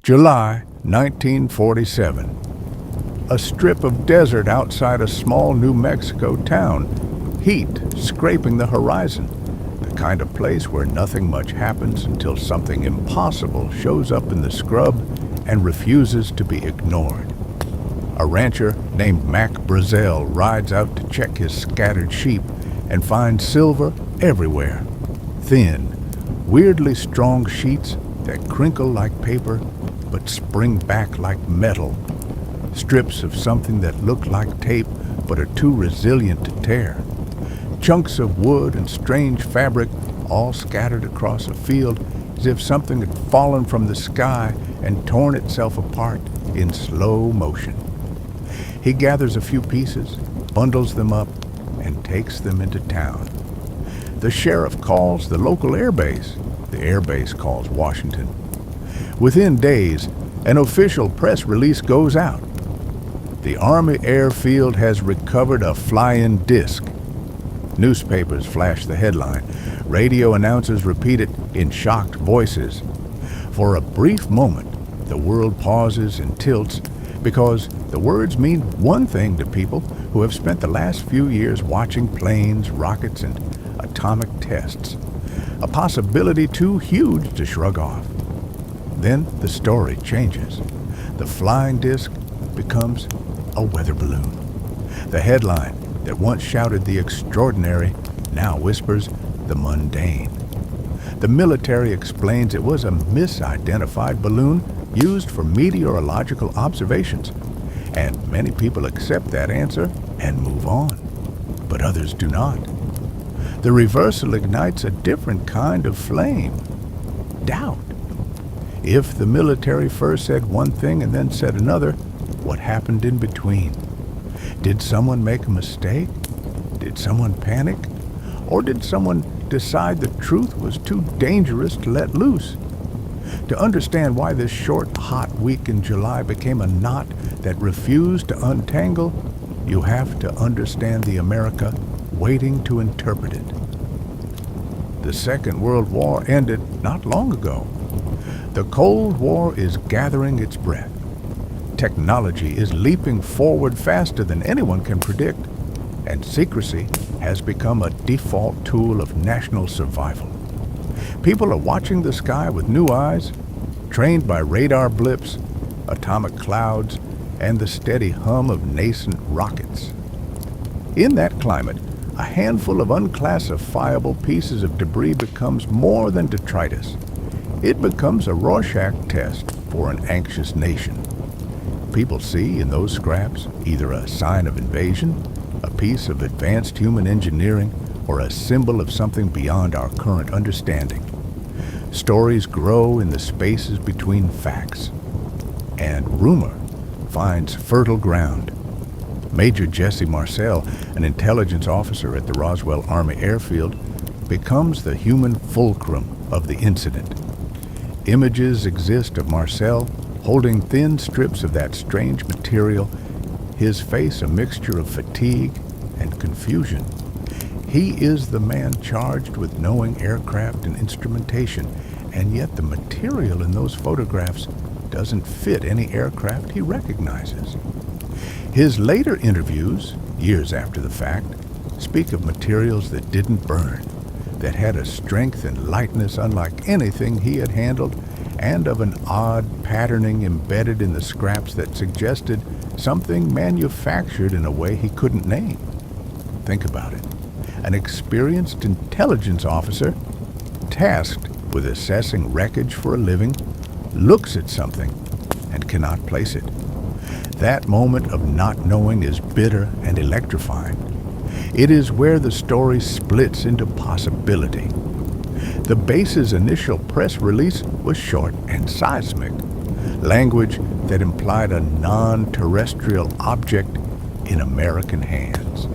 July 1947. A strip of desert outside a small New Mexico town. Heat scraping the horizon. The kind of place where nothing much happens until something impossible shows up in the scrub and refuses to be ignored. A rancher named Mac Brazel rides out to check his scattered sheep and finds silver everywhere. Thin, weirdly strong sheets that crinkle like paper but spring back like metal. Strips of something that look like tape but are too resilient to tear. Chunks of wood and strange fabric all scattered across a field as if something had fallen from the sky and torn itself apart in slow motion. He gathers a few pieces, bundles them up, and takes them into town. The sheriff calls the local airbase. The airbase calls Washington. Within days, an official press release goes out. The Army airfield has recovered a flying disc. Newspapers flash the headline. Radio announcers repeat it in shocked voices. For a brief moment, the world pauses and tilts because the words mean one thing to people who have spent the last few years watching planes, rockets, and atomic tests. A possibility too huge to shrug off. Then the story changes. The flying disc becomes a weather balloon. The headline that once shouted the extraordinary now whispers the mundane. The military explains it was a misidentified balloon used for meteorological observations, and many people accept that answer and move on. But others do not. The reversal ignites a different kind of flame. Doubt. If the military first said one thing and then said another, what happened in between? Did someone make a mistake? Did someone panic? Or did someone decide the truth was too dangerous to let loose? To understand why this short, hot week in July became a knot that refused to untangle, you have to understand the America waiting to interpret it. The Second World War ended not long ago. The Cold War is gathering its breath. Technology is leaping forward faster than anyone can predict, and secrecy has become a default tool of national survival. People are watching the sky with new eyes, trained by radar blips, atomic clouds, and the steady hum of nascent rockets. In that climate, a handful of unclassifiable pieces of debris becomes more than detritus. It becomes a Rorschach test for an anxious nation. People see in those scraps either a sign of invasion, a piece of advanced human engineering, or a symbol of something beyond our current understanding. Stories grow in the spaces between facts, and rumor finds fertile ground. Major Jesse Marcel, an intelligence officer at the Roswell Army Airfield, becomes the human fulcrum of the incident. Images exist of Marcel holding thin strips of that strange material, his face a mixture of fatigue and confusion. He is the man charged with knowing aircraft and instrumentation, and yet the material in those photographs doesn't fit any aircraft he recognizes. His later interviews, years after the fact, speak of materials that didn't burn, that had a strength and lightness unlike anything he had handled, and of an odd patterning embedded in the scraps that suggested something manufactured in a way he couldn't name. Think about it. An experienced intelligence officer, tasked with assessing wreckage for a living, looks at something and cannot place it. That moment of not knowing is bitter and electrifying. It is where the story splits into possibility. The base's initial press release was short and seismic, language that implied a non-terrestrial object in American hands.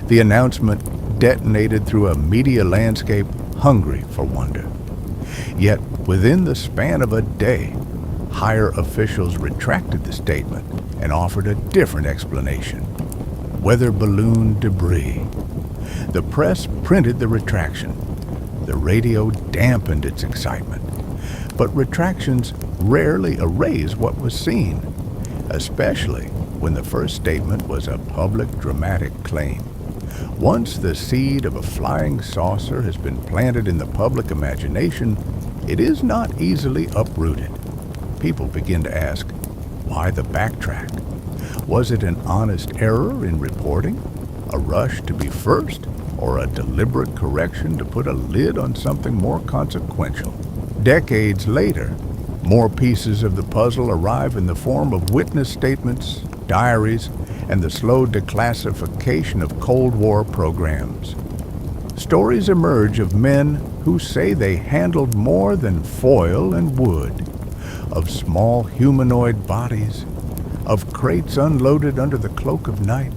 The announcement detonated through a media landscape hungry for wonder. Yet, within the span of a day, higher officials retracted the statement and offered a different explanation. Weather balloon debris. The press printed the retraction. The radio dampened its excitement. But retractions rarely erase what was seen, especially when the first statement was a public dramatic claim. Once the seed of a flying saucer has been planted in the public imagination, it is not easily uprooted. People begin to ask, why the backtrack? Was it an honest error in reporting? A rush to be first? Or a deliberate correction to put a lid on something more consequential? Decades later, more pieces of the puzzle arrive in the form of witness statements, diaries, and the slow declassification of Cold War programs. Stories emerge of men who say they handled more than foil and wood, of small humanoid bodies, of crates unloaded under the cloak of night,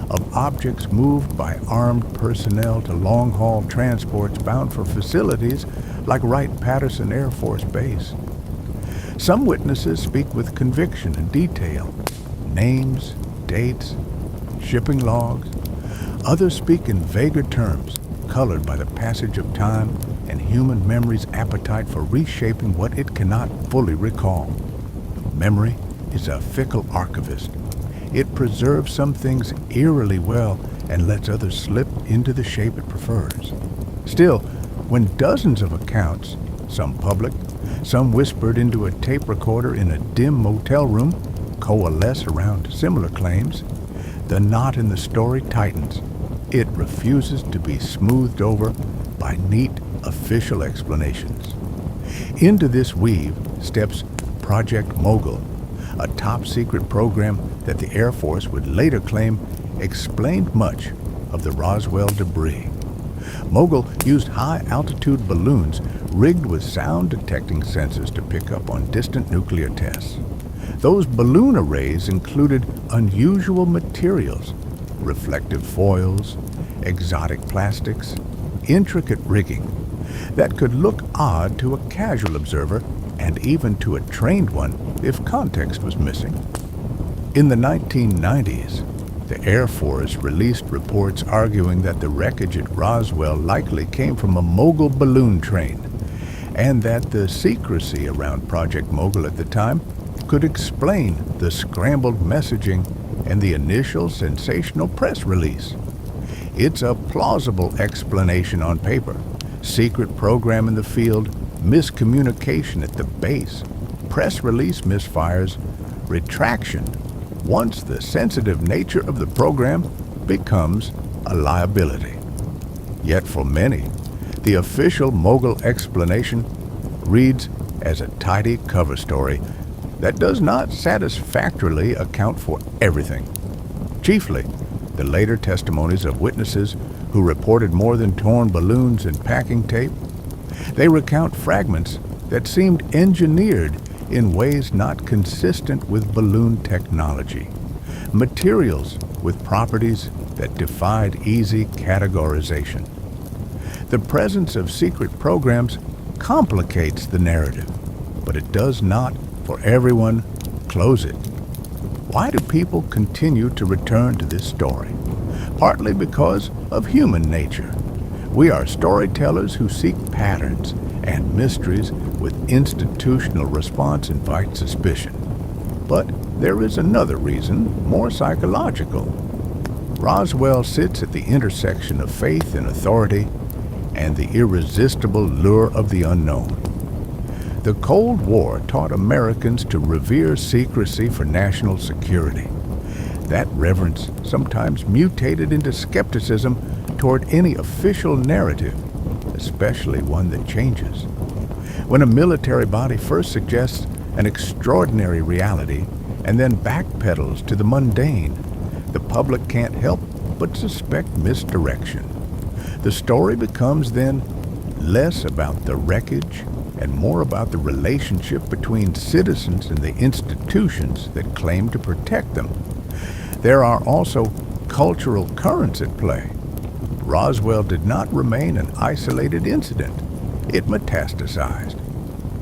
of objects moved by armed personnel to long-haul transports bound for facilities like Wright-Patterson Air Force Base. Some witnesses speak with conviction and detail, names, dates, shipping logs. Others speak in vaguer terms, colored by the passage of time and human memory's appetite for reshaping what it cannot fully recall. Memory is a fickle archivist. It preserves some things eerily well and lets others slip into the shape it prefers. Still, when dozens of accounts, some public, some whispered into a tape recorder in a dim motel room, coalesce around similar claims, the knot in the story tightens. It refuses to be smoothed over by neat official explanations. Into this weave steps Project Mogul, a top-secret program that the Air Force would later claim explained much of the Roswell debris. Mogul used high-altitude balloons rigged with sound-detecting sensors to pick up on distant nuclear tests. Those balloon arrays included unusual materials, reflective foils, exotic plastics, intricate rigging that could look odd to a casual observer and even to a trained one if context was missing. In the 1990s, the Air Force released reports arguing that the wreckage at Roswell likely came from a Mogul balloon train, and that the secrecy around Project Mogul at the time could explain the scrambled messaging and the initial sensational press release. It's a plausible explanation on paper. Secret program in the field, miscommunication at the base, press release misfires, retraction once the sensitive nature of the program becomes a liability. Yet for many, the official Mogul explanation reads as a tidy cover story that does not satisfactorily account for everything. Chiefly, the later testimonies of witnesses who reported more than torn balloons and packing tape. They recount fragments that seemed engineered in ways not consistent with balloon technology, materials with properties that defied easy categorization. The presence of secret programs complicates the narrative, but it does not, for everyone, close it. Why do people continue to return to this story? Partly because of human nature. We are storytellers who seek patterns, and mysteries with institutional response invite suspicion. But there is another reason, more psychological. Roswell sits at the intersection of faith and authority and the irresistible lure of the unknown. The Cold War taught Americans to revere secrecy for national security. That reverence sometimes mutated into skepticism toward any official narrative, especially one that changes. When a military body first suggests an extraordinary reality and then backpedals to the mundane, the public can't help but suspect misdirection. The story becomes then less about the wreckage and more about the relationship between citizens and the institutions that claim to protect them. There are also cultural currents at play. Roswell did not remain an isolated incident. It metastasized.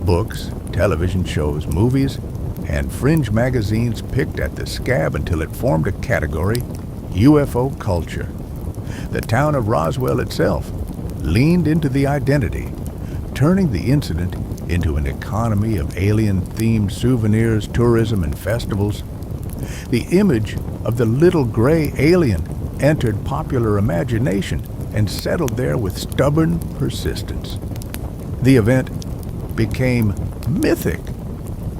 Books, television shows, movies, and fringe magazines picked at the scab until it formed a category, UFO culture. The town of Roswell itself leaned into the identity, turning the incident into an economy of alien-themed souvenirs, tourism, and festivals. The image of the little gray alien entered popular imagination and settled there with stubborn persistence. The event became mythic,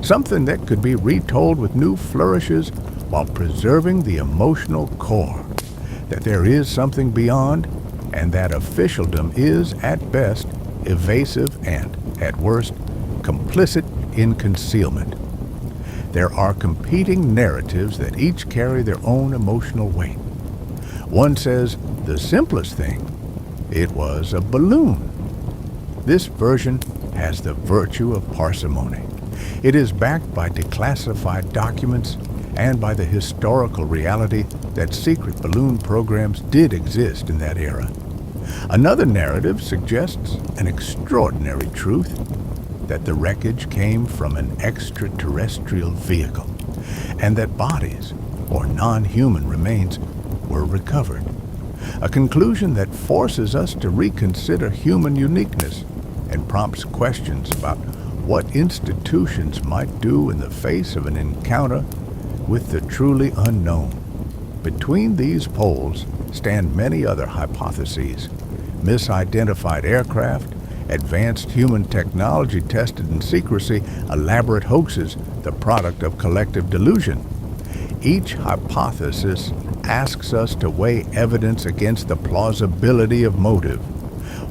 something that could be retold with new flourishes while preserving the emotional core, that there is something beyond, and that officialdom is, at best, evasive and, at worst, complicit in concealment. There are competing narratives that each carry their own emotional weight. One says the simplest thing, it was a balloon. This version has the virtue of parsimony. It is backed by declassified documents and by the historical reality that secret balloon programs did exist in that era. Another narrative suggests an extraordinary truth, that the wreckage came from an extraterrestrial vehicle, and that bodies, or non-human remains, were recovered. A conclusion that forces us to reconsider human uniqueness and prompts questions about what institutions might do in the face of an encounter with the truly unknown. Between these poles stand many other hypotheses: misidentified aircraft, advanced human technology tested in secrecy, elaborate hoaxes, the product of collective delusion. Each hypothesis asks us to weigh evidence against the plausibility of motive.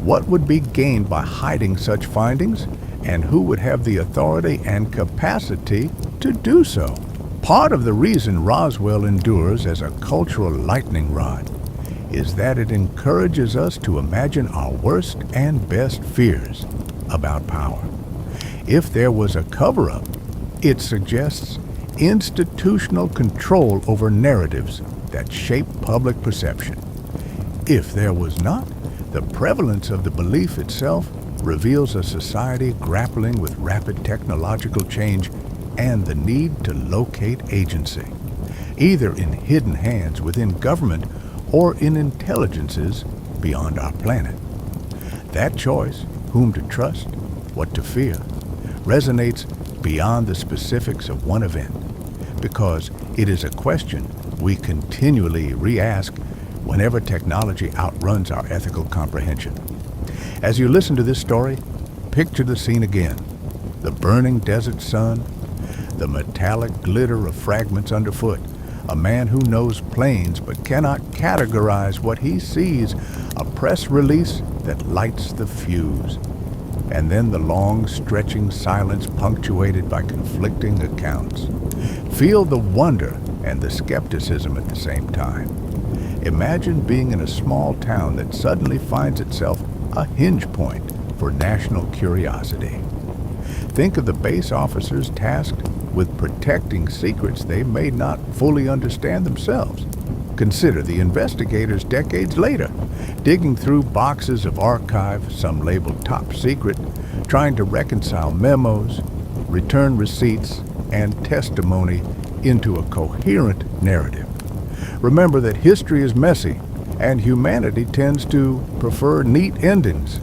What would be gained by hiding such findings, and who would have the authority and capacity to do so? Part of the reason Roswell endures as a cultural lightning rod is that it encourages us to imagine our worst and best fears about power. If there was a cover-up, it suggests institutional control over narratives that shape public perception. If there was not, the prevalence of the belief itself reveals a society grappling with rapid technological change and the need to locate agency, either in hidden hands within government or in intelligences beyond our planet. That choice, whom to trust, what to fear, resonates beyond the specifics of one event, because it is a question we continually re-ask whenever technology outruns our ethical comprehension. As you listen to this story, picture the scene again: the burning desert sun, the metallic glitter of fragments underfoot, a man who knows planes but cannot categorize what he sees, a press release that lights the fuse, and then the long stretching silence punctuated by conflicting accounts. Feel the wonder and the skepticism at the same time. Imagine being in a small town that suddenly finds itself a hinge point for national curiosity. Think of the base officers tasked with protecting secrets they may not fully understand themselves. Consider the investigators decades later, digging through boxes of archive, some labeled top secret, trying to reconcile memos, return receipts, and testimony into a coherent narrative. Remember that history is messy, and humanity tends to prefer neat endings.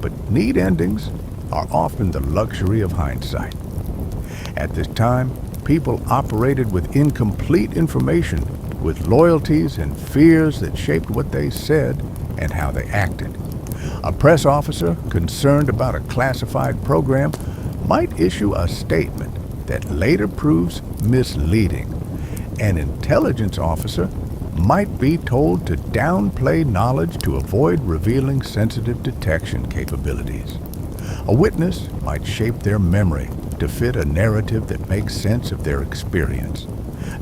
But neat endings are often the luxury of hindsight. At this time, people operated with incomplete information, with loyalties and fears that shaped what they said and how they acted. A press officer concerned about a classified program might issue a statement that later proves misleading. An intelligence officer might be told to downplay knowledge to avoid revealing sensitive detection capabilities. A witness might shape their memory to fit a narrative that makes sense of their experience.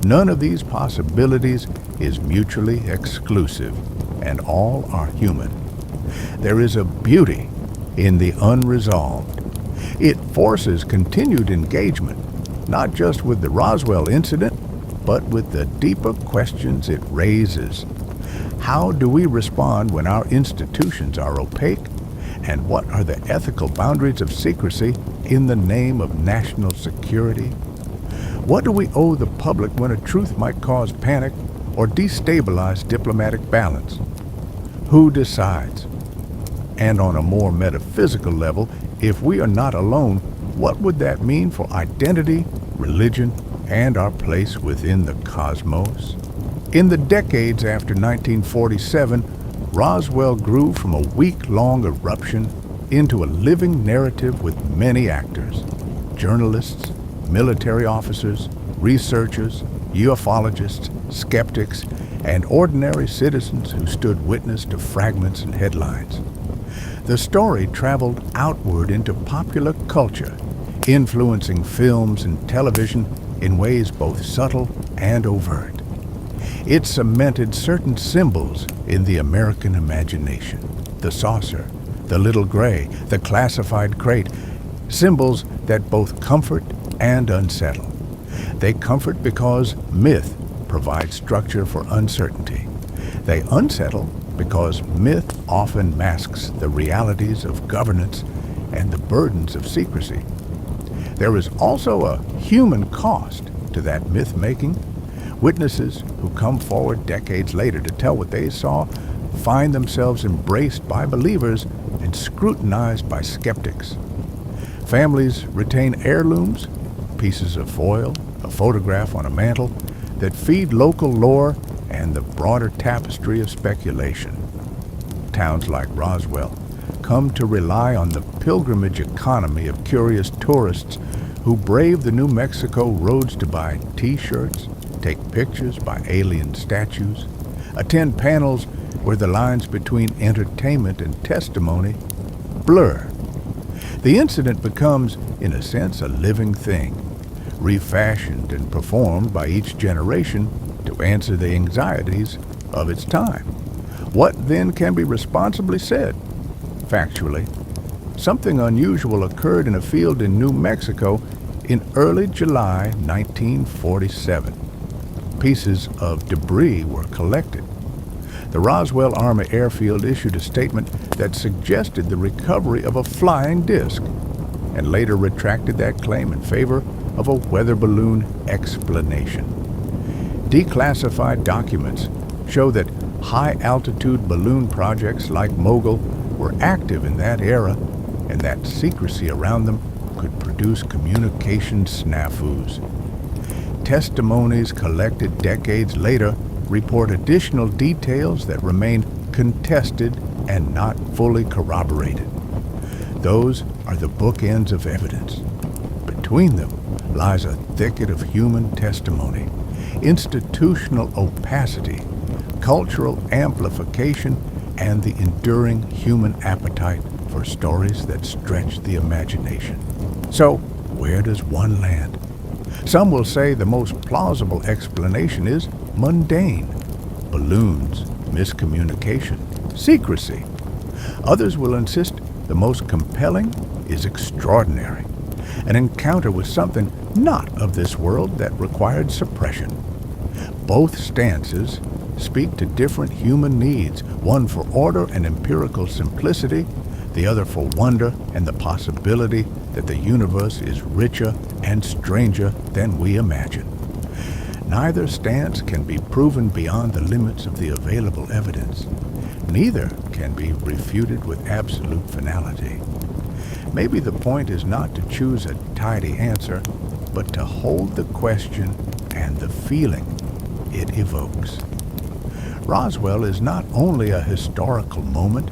None of these possibilities is mutually exclusive, and all are human. There is a beauty in the unresolved. It forces continued engagement, not just with the Roswell incident, but with the deeper questions it raises. How do we respond when our institutions are opaque? And what are the ethical boundaries of secrecy in the name of national security? What do we owe the public when a truth might cause panic or destabilize diplomatic balance? Who decides? And on a more metaphysical level, If we are not alone, what would that mean for identity, religion, and our place within the cosmos? In the decades after 1947, Roswell grew from a week-long eruption into a living narrative with many actors: journalists, military officers, researchers, ufologists, skeptics, and ordinary citizens who stood witness to fragments and headlines. The story traveled outward into popular culture, influencing films and television in ways both subtle and overt. It cemented certain symbols in the American imagination: the saucer, the little gray, the classified crate, symbols that both comfort and unsettle. They comfort because myth provides structure for uncertainty. They unsettle because myth often masks the realities of governance and the burdens of secrecy. There is also a human cost to that myth-making. Witnesses who come forward decades later to tell what they saw find themselves embraced by believers and scrutinized by skeptics. Families retain heirlooms, pieces of foil, a photograph on a mantle, that feed local lore and the broader tapestry of speculation. Towns like Roswell come to rely on the pilgrimage economy of curious tourists who brave the New Mexico roads to buy T-shirts, take pictures by alien statues, attend panels where the lines between entertainment and testimony blur. The incident becomes, in a sense, a living thing, refashioned and performed by each generation to answer the anxieties of its time. What then can be responsibly said? Factually, something unusual occurred in a field in New Mexico in early July 1947. Pieces of debris were collected. The Roswell Army Airfield issued a statement that suggested the recovery of a flying disc, and later retracted that claim in favor of a weather balloon explanation. Declassified documents show that high-altitude balloon projects like Mogul were active in that era, and that secrecy around them could produce communication snafus. Testimonies collected decades later report additional details that remain contested and not fully corroborated. Those are the bookends of evidence. Between them lies a thicket of human testimony, institutional opacity, cultural amplification, and the enduring human appetite for stories that stretch the imagination. So, where does one land? Some will say the most plausible explanation is mundane: balloons, miscommunication, secrecy. Others will insist the most compelling is extraordinary: an encounter with something not of this world that required suppression. Both stances speak to different human needs, one for order and empirical simplicity, the other for wonder and the possibility that the universe is richer and stranger than we imagine. Neither stance can be proven beyond the limits of the available evidence. Neither can be refuted with absolute finality. Maybe the point is not to choose a tidy answer, but to hold the question and the feeling it evokes. Roswell is not only a historical moment,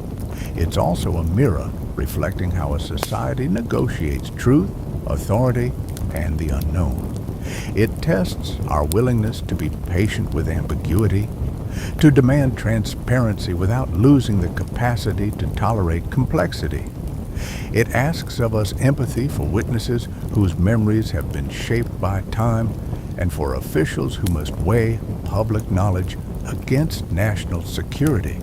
it's also a mirror reflecting how a society negotiates truth, authority, and the unknown. It tests our willingness to be patient with ambiguity, to demand transparency without losing the capacity to tolerate complexity. It asks of us empathy for witnesses whose memories have been shaped by time, and for officials who must weigh public knowledge against national security.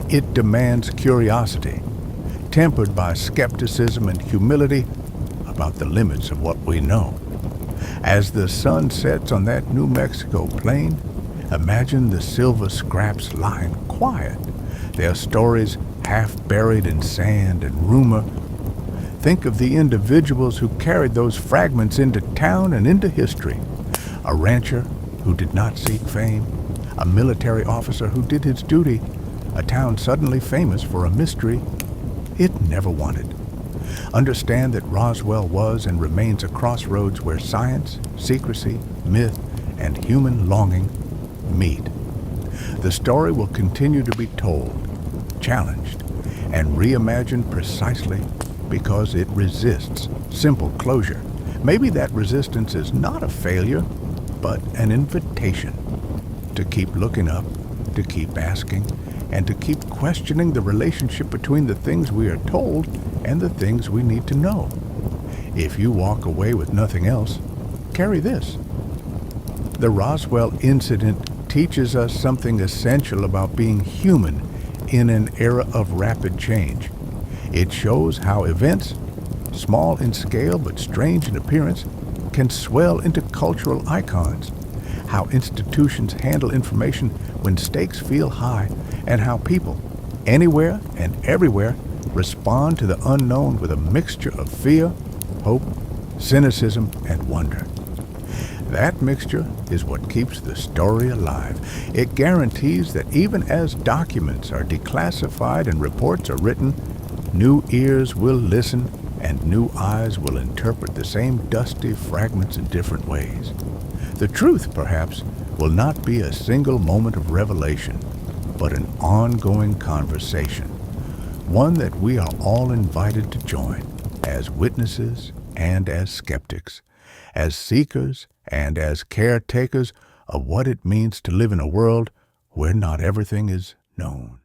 It demands curiosity, tempered by skepticism and humility about the limits of what we know. As the sun sets on that New Mexico plain, imagine the silver scraps lying quiet, their stories half buried in sand and rumor. Think of the individuals who carried those fragments into town and into history. A rancher who did not seek fame, a military officer who did his duty, a town suddenly famous for a mystery it never wanted. Understand that Roswell was and remains a crossroads where science, secrecy, myth, and human longing meet. The story will continue to be told, challenged, and reimagined precisely because it resists simple closure. Maybe that resistance is not a failure, but an invitation to keep looking up, to keep asking, and to keep questioning the relationship between the things we are told and the things we need to know. If you walk away with nothing else, carry this. The Roswell incident teaches us something essential about being human in an era of rapid change. It shows how events, small in scale but strange in appearance, can swell into cultural icons, how institutions handle information when stakes feel high, and how people, anywhere and everywhere, respond to the unknown with a mixture of fear, hope, cynicism, and wonder. That mixture is what keeps the story alive. It guarantees that even as documents are declassified and reports are written, new ears will listen and new eyes will interpret the same dusty fragments in different ways. The truth, perhaps, will not be a single moment of revelation, but an ongoing conversation, one that we are all invited to join as witnesses and as skeptics, as seekers and as caretakers of what it means to live in a world where not everything is known.